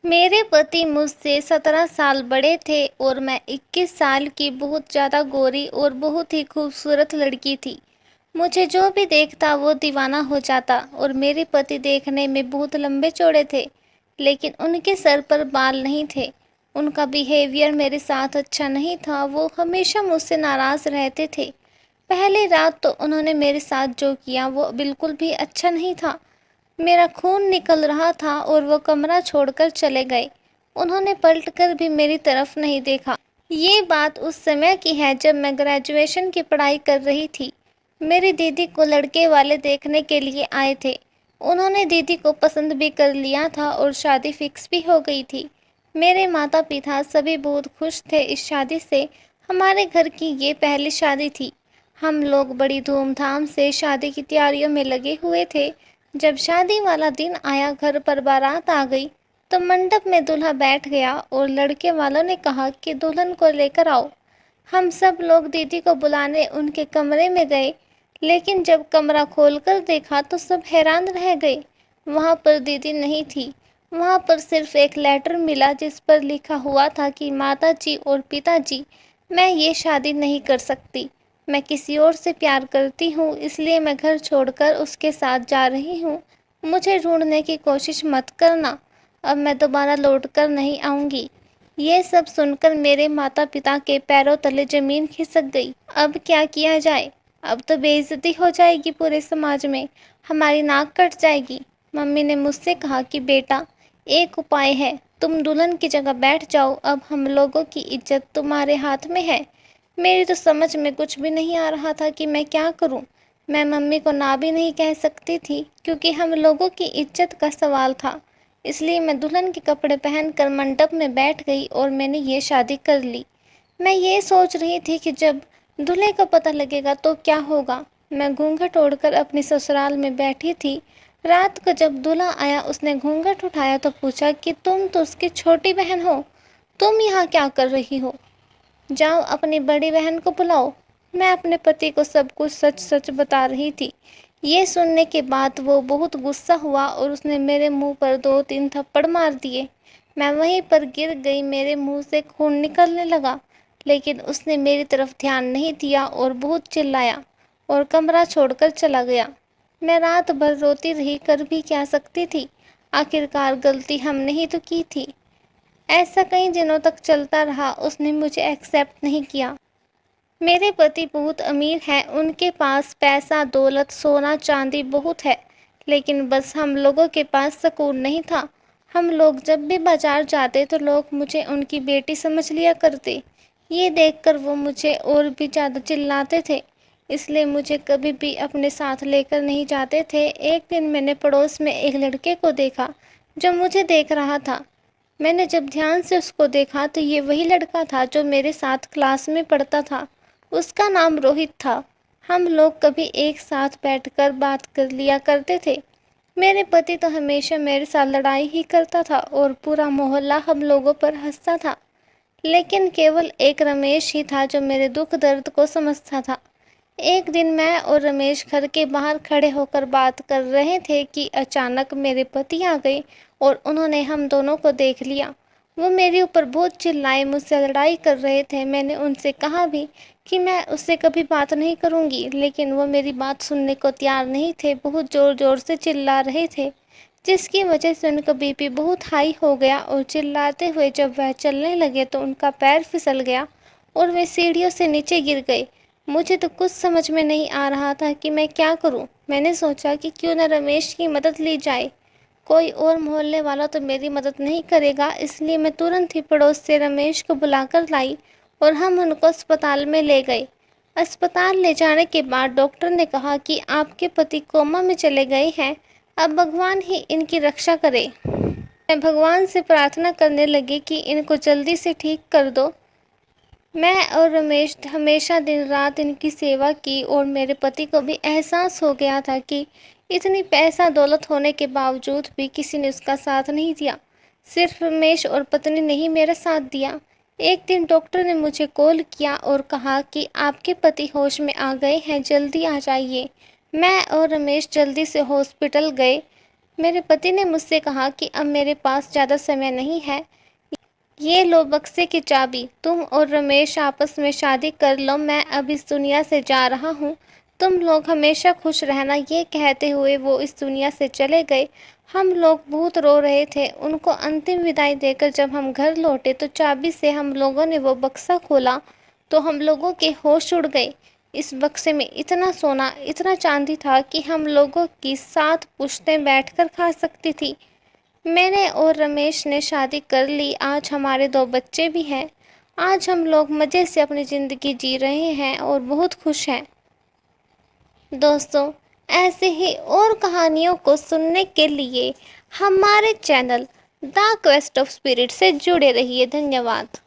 मेरे पति मुझसे 17 साल बड़े थे और मैं 21 साल की बहुत ज़्यादा गोरी और बहुत ही खूबसूरत लड़की थी। मुझे जो भी देखता वो दीवाना हो जाता और मेरे पति देखने में बहुत लंबे चौड़े थे, लेकिन उनके सर पर बाल नहीं थे। उनका बिहेवियर मेरे साथ अच्छा नहीं था, वो हमेशा मुझसे नाराज़ रहते थे। पहली रात तो उन्होंने मेरे साथ जो किया वो बिल्कुल भी अच्छा नहीं था। मेरा खून निकल रहा था और वो कमरा छोड़कर चले गए। उन्होंने पलटकर भी मेरी तरफ नहीं देखा। ये बात उस समय की है जब मैं ग्रेजुएशन की पढ़ाई कर रही थी। मेरी दीदी को लड़के वाले देखने के लिए आए थे। उन्होंने दीदी को पसंद भी कर लिया था और शादी फिक्स भी हो गई थी। मेरे माता पिता सभी बहुत खुश थे इस शादी से। हमारे घर की ये पहली शादी थी। हम लोग बड़ी धूमधाम से शादी की तैयारियों में लगे हुए थे। जब शादी वाला दिन आया, घर पर बारात आ गई, तो मंडप में दूल्हा बैठ गया और लड़के वालों ने कहा कि दुल्हन को लेकर आओ। हम सब लोग दीदी को बुलाने उनके कमरे में गए, लेकिन जब कमरा खोलकर देखा तो सब हैरान रह गए। वहाँ पर दीदी नहीं थी। वहाँ पर सिर्फ एक लेटर मिला जिस पर लिखा हुआ था कि माताजी और पिताजी, मैं ये शादी नहीं कर सकती। मैं किसी और से प्यार करती हूँ, इसलिए मैं घर छोड़कर उसके साथ जा रही हूँ। मुझे ढूंढने की कोशिश मत करना। अब मैं दोबारा लौट कर नहीं आऊँगी। ये सब सुनकर मेरे माता पिता के पैरों तले जमीन खिसक गई। अब क्या किया जाए? अब तो बेइज्जती हो जाएगी पूरे समाज में, हमारी नाक कट जाएगी। मम्मी ने मुझसे कहा कि बेटा, एक उपाय है, तुम दुल्हन की जगह बैठ जाओ, अब हम लोगों की इज्जत तुम्हारे हाथ में है। मेरी तो समझ में कुछ भी नहीं आ रहा था कि मैं क्या करूं। मैं मम्मी को ना भी नहीं कह सकती थी क्योंकि हम लोगों की इज्जत का सवाल था। इसलिए मैं दुल्हन के कपड़े पहनकर मंडप में बैठ गई और मैंने ये शादी कर ली। मैं ये सोच रही थी कि जब दूल्हे को पता लगेगा तो क्या होगा। मैं घूंघट ओढ़कर अपनी ससुराल में बैठी थी। रात को जब दूल्हा आया उसने घूंघट उठाया तो पूछा कि तुम तो उसकी छोटी बहन हो, तुम यहाँ क्या कर रही हो? जाओ अपनी बड़ी बहन को बुलाओ। मैं अपने पति को सब कुछ सच सच बता रही थी। ये सुनने के बाद वो बहुत गुस्सा हुआ और उसने मेरे मुंह पर 2-3 थप्पड़ मार दिए। मैं वहीं पर गिर गई, मेरे मुंह से खून निकलने लगा, लेकिन उसने मेरी तरफ ध्यान नहीं दिया और बहुत चिल्लाया और कमरा छोड़कर चला गया। मैं रात भर रोती रही, कर भी क्या सकती थी? आखिरकार गलती हमने ही तो की थी। ऐसा कई दिनों तक चलता रहा, उसने मुझे एक्सेप्ट नहीं किया। मेरे पति बहुत अमीर हैं, उनके पास पैसा, दौलत, सोना, चांदी बहुत है, लेकिन बस हम लोगों के पास सुकून नहीं था। हम लोग जब भी बाजार जाते तो लोग मुझे उनकी बेटी समझ लिया करते। ये देखकर वो मुझे और भी ज़्यादा चिल्लाते थे, इसलिए मुझे कभी भी अपने साथ लेकर नहीं जाते थे। एक दिन मैंने पड़ोस में एक लड़के को देखा जो मुझे देख रहा था। मैंने जब ध्यान से उसको देखा तो ये वही लड़का था जो मेरे साथ क्लास में पढ़ता था। उसका नाम रोहित था। हम लोग कभी एक साथ बैठकर बात कर लिया करते थे। मेरे पति तो हमेशा मेरे साथ लड़ाई ही करता था और पूरा मोहल्ला हम लोगों पर हंसता था। लेकिन केवल एक रमेश ही था जो मेरे दुख दर्द को समझता था। एक दिन मैं और रमेश घर के बाहर खड़े होकर बात कर रहे थे कि अचानक मेरे पति आ गए और उन्होंने हम दोनों को देख लिया। वो मेरे ऊपर बहुत चिल्लाए, मुझसे लड़ाई कर रहे थे। मैंने उनसे कहा भी कि मैं उससे कभी बात नहीं करूंगी, लेकिन वो मेरी बात सुनने को तैयार नहीं थे, बहुत ज़ोर ज़ोर से चिल्ला रहे थे, जिसकी वजह से उनका बीपी बहुत हाई हो गया और चिल्लाते हुए जब वह चलने लगे तो उनका पैर फिसल गया और वे सीढ़ियों से नीचे गिर गए। मुझे तो कुछ समझ में नहीं आ रहा था कि मैं क्या करूं। मैंने सोचा कि क्यों न रमेश की मदद ली जाए। कोई और मोहल्ले वाला तो मेरी मदद नहीं करेगा, इसलिए मैं तुरंत ही पड़ोस से रमेश को बुलाकर लाई और हम उनको अस्पताल में ले गए। अस्पताल ले जाने के बाद डॉक्टर ने कहा कि आपके पति कोमा में चले गए हैं, अब भगवान ही इनकी रक्षा करे। मैं भगवान से प्रार्थना करने लगी कि इनको जल्दी से ठीक कर दो। मैं और रमेश हमेशा दिन रात इनकी सेवा की और मेरे पति को भी एहसास हो गया था कि इतनी पैसा दौलत होने के बावजूद भी किसी ने उसका साथ नहीं दिया। सिर्फ रमेश और पत्नी ने ही मेरा साथ दिया। एक दिन डॉक्टर ने मुझे कॉल किया और कहा कि आपके पति होश में आ गए हैं, जल्दी आ जाइए। मैं और रमेश जल्दी से हॉस्पिटल गए। मेरे पति ने मुझसे कहा कि अब मेरे पास ज़्यादा समय नहीं है। ये लो बक्से की चाबी, तुम और रमेश आपस में शादी कर लो, मैं अब इस दुनिया से जा रहा हूँ, तुम लोग हमेशा खुश रहना। ये कहते हुए वो इस दुनिया से चले गए। हम लोग बहुत रो रहे थे। उनको अंतिम विदाई देकर जब हम घर लौटे तो चाबी से हम लोगों ने वो बक्सा खोला तो हम लोगों के होश उड़ गए। इस बक्से में इतना सोना, इतना चांदी था कि हम लोगों की 7 पुश्तें बैठकर खा सकती थी। मैंने और रमेश ने शादी कर ली। आज हमारे 2 बच्चे भी हैं। आज हम लोग मज़े से अपनी ज़िंदगी जी रहे हैं और बहुत खुश हैं। दोस्तों, ऐसे ही और कहानियों को सुनने के लिए हमारे channel the quest of spirit से जुड़े रहिए। धन्यवाद।